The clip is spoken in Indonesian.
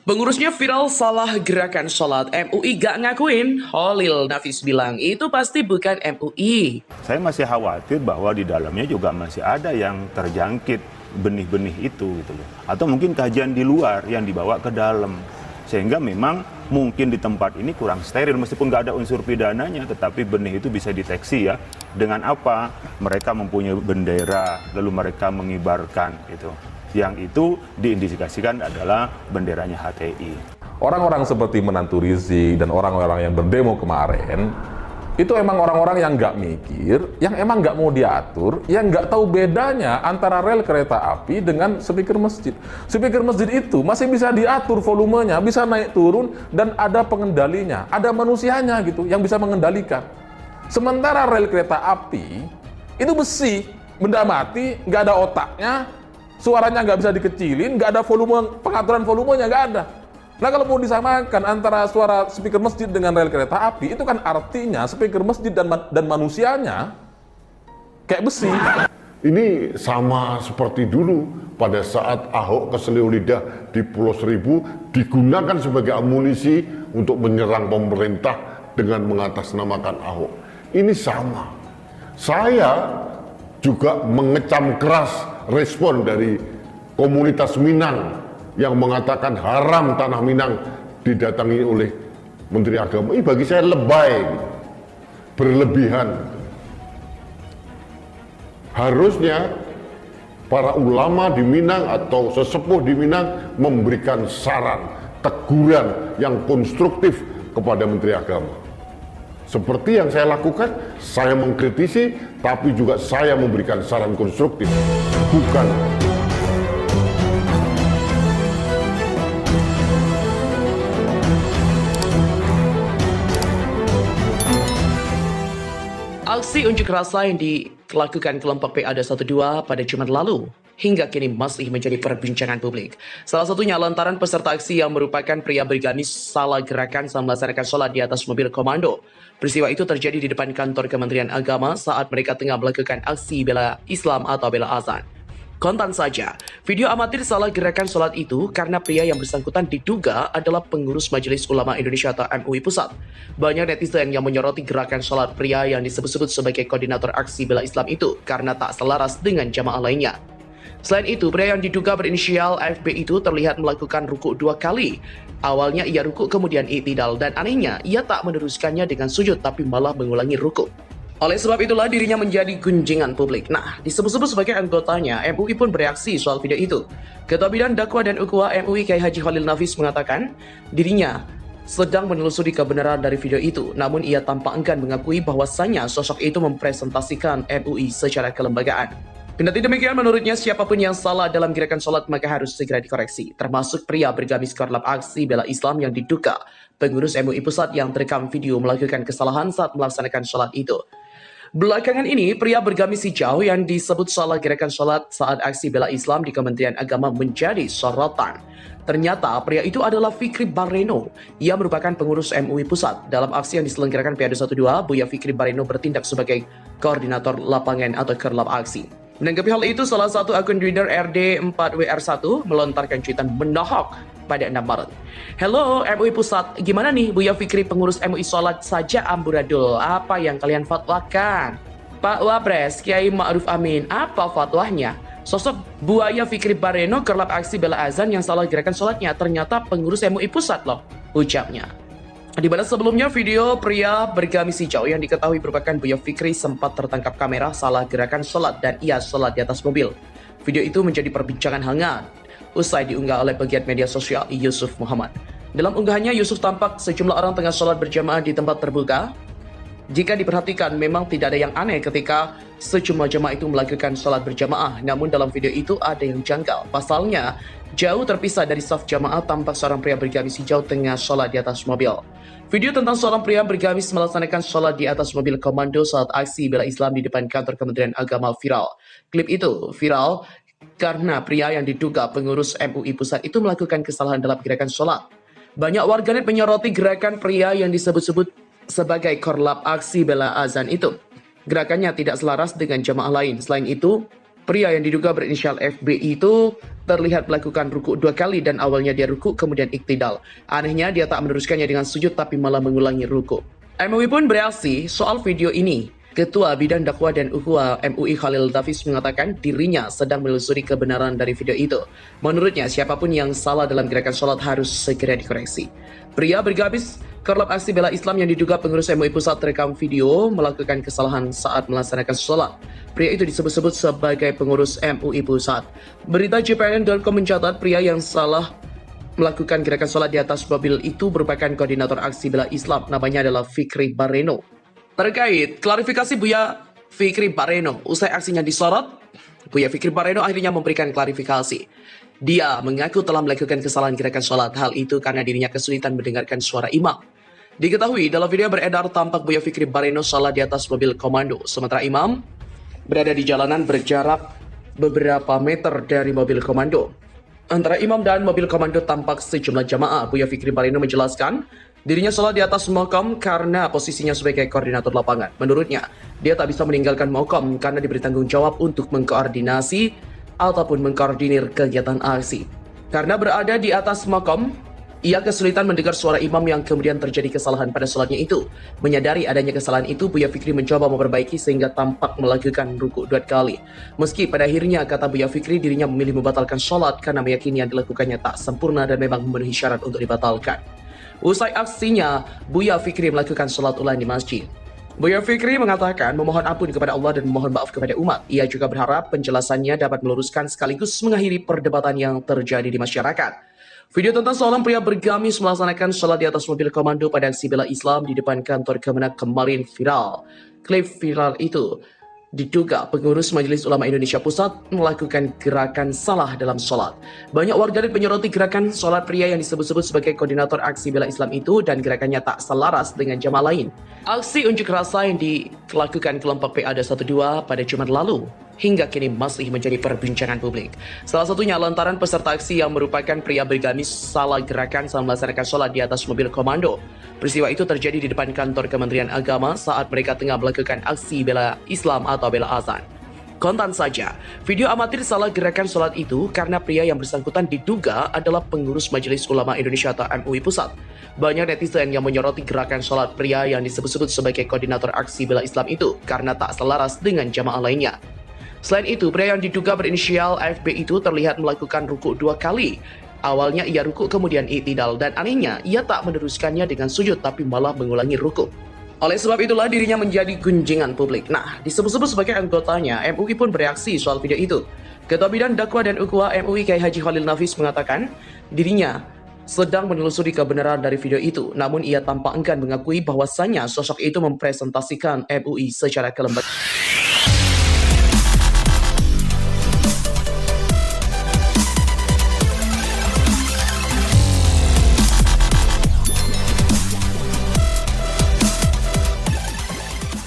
Pengurusnya viral salah gerakan sholat, MUI gak ngakuin. Holil Nafis bilang, itu pasti bukan MUI. Saya masih khawatir bahwa di dalamnya juga masih ada yang terjangkit benih-benih itu gitu loh. Atau mungkin kajian di luar yang dibawa ke dalam. Sehingga memang mungkin di tempat ini kurang steril meskipun nggak ada unsur pidananya, tetapi benih itu bisa deteksi ya. Dengan apa? Mereka mempunyai bendera, lalu mereka mengibarkan gitu. Yang itu diindikasikan adalah benderanya HTI. Orang-orang seperti menantu Rizik dan orang-orang yang berdemo kemarin, itu emang orang-orang yang nggak mikir, yang emang nggak mau diatur, yang nggak tahu bedanya antara rel kereta api dengan speaker masjid. Speaker masjid itu masih bisa diatur volumenya, bisa naik turun, dan ada pengendalinya, ada manusianya gitu, yang bisa mengendalikan. Sementara rel kereta api, itu besi, benda mati, nggak ada otaknya, suaranya nggak bisa dikecilin, nggak ada volume, pengaturan volumenya nggak ada. Nah kalau mau disamakan antara suara speaker masjid dengan rel kereta api, itu kan artinya speaker masjid dan manusianya kayak besi. Ini sama seperti dulu pada saat Ahok keselio lidah di Pulau Seribu digunakan sebagai amunisi untuk menyerang pemerintah dengan mengatasnamakan Ahok. Ini sama. Saya juga mengecam keras respon dari komunitas Minang yang mengatakan haram tanah Minang didatangi oleh Menteri Agama. Ini bagi saya lebay, berlebihan. Harusnya para ulama di Minang atau sesepuh di Minang memberikan saran, teguran yang konstruktif kepada Menteri Agama. Seperti yang saya lakukan, saya mengkritisi, tapi juga saya memberikan saran konstruktif. Bukan Aksi unjuk rasa yang dilakukan kelompok PA212 pada Jumat lalu hingga kini masih menjadi perbincangan publik. Salah satunya lantaran peserta aksi yang merupakan pria bergamis salah gerakan saat melaksanakan sholat di atas mobil komando. Peristiwa itu terjadi di depan kantor Kementerian Agama saat mereka tengah melakukan aksi bela Islam atau bela azan. Kontan saja, video amatir salah gerakan sholat itu karena pria yang bersangkutan diduga adalah pengurus Majelis Ulama Indonesia atau MUI Pusat. Banyak netizen yang menyoroti gerakan sholat pria yang disebut-sebut sebagai koordinator aksi bela Islam itu karena tak selaras dengan jamaah lainnya. Selain itu, pria yang diduga berinisial FB itu terlihat melakukan rukuk 2 kali. Awalnya ia rukuk kemudian i'tidal dan anehnya ia tak meneruskannya dengan sujud tapi malah mengulangi rukuk. Oleh sebab itulah dirinya menjadi gunjingan publik. Nah, disebut-sebut sebagai anggotanya, MUI pun bereaksi soal video itu. Ketua Bidang Dakwah dan Ukhuwah MUI Kiai Haji Holil Nafis mengatakan, dirinya sedang menelusuri kebenaran dari video itu, namun ia tampak enggan mengakui bahwasannya sosok itu mempresentasikan MUI secara kelembagaan. Kendati demikian, menurutnya siapapun yang salah dalam gerakan sholat maka harus segera dikoreksi, termasuk pria bergamis korlap aksi bela Islam yang diduga pengurus MUI Pusat yang terekam video melakukan kesalahan saat melaksanakan sholat itu. Belakangan ini, pria bergamis hijau yang disebut salah gerakan sholat saat aksi bela Islam di Kementerian Agama menjadi sorotan. Ternyata pria itu adalah Fikri Bareno. Ia merupakan pengurus MUI Pusat. Dalam aksi yang diselenggarakan PA212, Buya Fikri Bareno bertindak sebagai koordinator lapangan atau kerlap aksi. Menanggapi hal itu, salah satu akun Twitter RD4WR1 melontarkan cuitan menohok pada 6 Maret. Hello MUI Pusat, gimana nih Buya Fikri pengurus MUI sholat saja amburadul? Apa yang kalian fatwakan? Pak Wapres, Kiai Ma'ruf Amin, apa fatwanya? Sosok Buya Fikri Bareno kerlap aksi bela azan yang salah gerakan sholatnya ternyata pengurus MUI Pusat loh, ucapnya. Di mana sebelumnya video pria bergamis hijau yang diketahui merupakan Buya Fikri sempat tertangkap kamera salah gerakan sholat dan ia sholat di atas mobil. Video itu menjadi perbincangan hangat usai diunggah oleh pegiat media sosial Yusuf Muhammad. Dalam unggahannya, Yusuf tampak sejumlah orang tengah sholat berjamaah di tempat terbuka. Jika diperhatikan, memang tidak ada yang aneh ketika sejumlah jamaah itu melakukan sholat berjamaah. Namun dalam video itu ada yang janggal. Pasalnya, jauh terpisah dari saf jamaah tampak seorang pria bergamis hijau tengah sholat di atas mobil. Video tentang seorang pria bergamis melaksanakan sholat di atas mobil komando saat aksi bela Islam di depan kantor Kementerian Agama viral. Klip itu viral karena pria yang diduga pengurus MUI Pusat itu melakukan kesalahan dalam gerakan sholat. Banyak warganet menyoroti gerakan pria yang disebut-sebut sebagai korlap aksi bela azan itu. Gerakannya tidak selaras dengan jamaah lain. Selain itu, pria yang diduga berinisial FB itu terlihat melakukan rukuk 2 kali dan awalnya dia rukuk kemudian iktidal. Anehnya dia tak meneruskannya dengan sujud tapi malah mengulangi rukuk. MUI pun bereaksi soal video ini. Ketua Bidang Dakwah dan Ukhuwah MUI Khalil Nafis mengatakan dirinya sedang menelusuri kebenaran dari video itu. Menurutnya, siapapun yang salah dalam gerakan sholat harus segera dikoreksi. Pria bergabis Klub Aksi Bela Islam yang diduga pengurus MUI Pusat terekam video melakukan kesalahan saat melaksanakan sholat. Pria itu disebut-sebut sebagai pengurus MUI Pusat. Berita JPN.com mencatat pria yang salah melakukan gerakan sholat di atas mobil itu merupakan koordinator Aksi Bela Islam. Namanya adalah Fikri Bareno. Terkait klarifikasi Buya Fikri Bareno, usai aksinya disorot, Buya Fikri Bareno akhirnya memberikan klarifikasi. Dia mengaku telah melakukan kesalahan gerakan sholat. Hal itu karena dirinya kesulitan mendengarkan suara imam. Diketahui dalam video beredar tampak Buya Fikri Bareno salat di atas mobil komando, sementara imam berada di jalanan berjarak beberapa meter dari mobil komando. Antara imam dan mobil komando tampak sejumlah jamaah. Buya Fikri Bareno menjelaskan dirinya salat di atas maqam karena posisinya sebagai koordinator lapangan. Menurutnya, dia tak bisa meninggalkan maqam karena diberi tanggung jawab untuk mengkoordinasi ataupun mengkoordinir kegiatan aksi. Karena berada di atas maqam, ia kesulitan mendengar suara imam yang kemudian terjadi kesalahan pada salatnya itu. Menyadari adanya kesalahan itu, Buya Fikri mencoba memperbaiki sehingga tampak melakukan rukuk 2 kali. Meski pada akhirnya, kata Buya Fikri, dirinya memilih membatalkan salat karena meyakini yang dilakukannya tak sempurna dan memang memenuhi syarat untuk dibatalkan. Usai aksinya, Buya Fikri melakukan salat ulang di masjid. Buya Fikri mengatakan memohon ampun kepada Allah dan memohon maaf kepada umat. Ia juga berharap penjelasannya dapat meluruskan sekaligus mengakhiri perdebatan yang terjadi di masyarakat. Video tentang seorang pria bergamis melaksanakan salat di atas mobil komando pada aksi bela Islam di depan kantor Kemenak kemarin viral. Klip viral itu diduga pengurus Majelis Ulama Indonesia Pusat melakukan gerakan salah dalam sholat. Banyak warganet menyoroti gerakan sholat pria yang disebut-sebut sebagai koordinator aksi bela Islam itu dan gerakannya tak selaras dengan jamaah lain. Aksi unjuk rasa yang dilakukan kelompok PA212 pada Jumat lalu hingga kini masih menjadi perbincangan publik. Salah satunya lantaran peserta aksi yang merupakan pria bergamis salah gerakan saat melaksanakan sholat di atas mobil komando. Peristiwa itu terjadi di depan kantor Kementerian Agama saat mereka tengah melakukan aksi bela Islam atau bela azan. Kontan saja, video amatir salah gerakan sholat itu karena pria yang bersangkutan diduga adalah pengurus Majelis Ulama Indonesia atau MUI Pusat. Banyak netizen yang menyoroti gerakan sholat pria yang disebut-sebut sebagai koordinator aksi bela Islam itu karena tak selaras dengan jamaah lainnya. Selain itu, pria yang diduga berinisial AFB itu terlihat melakukan rukuk 2 kali. Awalnya ia rukuk kemudian iktidal dan anehnya ia tak meneruskannya dengan sujud tapi malah mengulangi rukuk. Oleh sebab itulah dirinya menjadi gunjingan publik. Nah, disebut-sebut sebagai anggotanya, MUI pun bereaksi soal video itu. Ketua Bidang Dakwah dan Ukhuwah MUI Kiai Haji Khalil Nafis mengatakan dirinya sedang menelusuri kebenaran dari video itu. Namun ia tampak enggan mengakui bahwasannya sosok itu mempresentasikan MUI secara kelembagaan.